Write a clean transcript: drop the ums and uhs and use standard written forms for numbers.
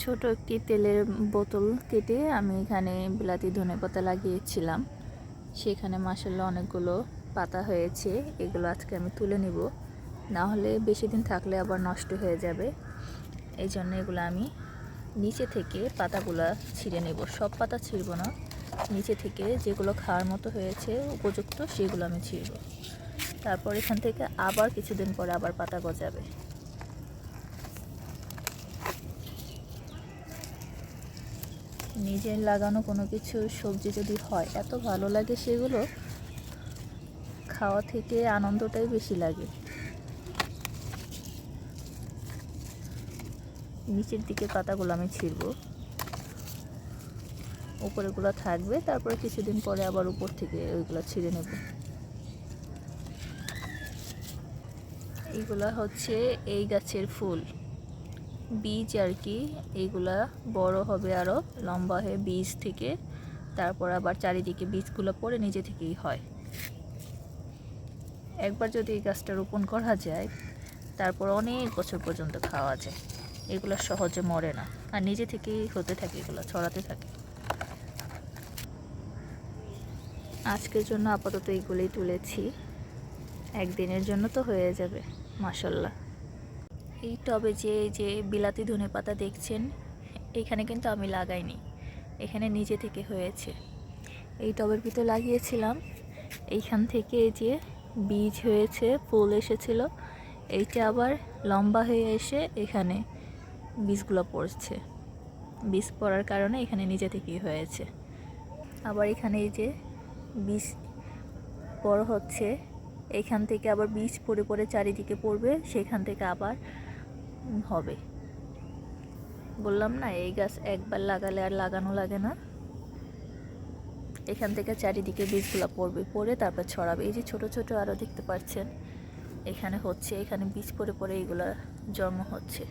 ছোট একটি তেলের বোতল কেটে আমি এখানে বিলাতি ধনেপাতা লাগিয়েছিলাম। সেখানে মাশাআল্লাহ অনেকগুলো পাতা হয়েছে। এগুলো আজকে আমি তুলে নিব, না হলে বেশি দিন থাকলে আবার নষ্ট হয়ে যাবে। এই জন্য এগুলো আমি নিচে থেকে পাতাগুলা ছিঁড়ে নেব। সব পাতা ছিঁড়ব না, নিচে থেকে যেগুলো খাওয়ার মতো হয়েছে উপযুক্ত সেগুলো আমি ছিঁড়ব। তারপর এখান থেকে আবার কিছুদিন পরে আবার পাতা গজাবে। নিজের লাগানো কোনো কিছু সবজি যদি হয় এত ভালো লাগে, সেগুলো খাওয়া থেকে আনন্দটাই বেশি লাগে। নিচের দিকে পাতাগুলো আমি ছিঁড়ব, উপরেগুলো থাকবে, তারপরে কিছুদিন পরে আবার উপর থেকে ওইগুলো ছিঁড়ে নেব। এইগুলা হচ্ছে এই গাছের ফুল, বীজ আর কি। এইগুলা বড় হবে আরও লম্বা হয়ে বীজ থেকে, তারপর আবার চারিদিকে বীজগুলো পড়ে নিজে থেকেই হয়। একবার যদি এই গাছটা রোপণ করা যায় তারপর অনেক বছর পর্যন্ত খাওয়া যায়। এগুলো সহজে মরে না, আর নিজে থেকেই হতে থাকে, এগুলো ছড়াতে থাকে। আজকের জন্য আপাতত এইগুলোই তুলেছি, একদিনের জন্য তো হয়ে যাবে মাশাআল্লাহ। এই টবে যে বিলাতি ধনেপাতা দেখছেন, এখানে কিন্তু আমি লাগাইনি, এখানে নিজে থেকে হয়েছে। এই টবের ভিতর লাগিয়েছিলাম, এইখান থেকে যে বীজ হয়েছে, ফুল এসেছিল, এইটা আবার লম্বা হয়ে এসে এখানে বীজগুলো পড়ছে। বীজ পড়ার কারণে এখানে নিজে থেকেই হয়েছে। আবার এখানে এই যে বীজ বড় হচ্ছে, এখান থেকে আবার বীজ পড়ে পড়ে চারিদিকে পড়বে, সেখান থেকে আবার হবে। বললাম না, এই গাছ একবার লাগালে আর লাগানো লাগে না। এখান থেকে চারিদিকে বীজগুলো পড়বে, পড়ে তারপর ছড়াবে। এই যে ছোট ছোট আরও দেখতে পাচ্ছেন এখানে হচ্ছে, এখানে বীজ পড়ে পড়ে এইগুলা জন্ম হচ্ছে।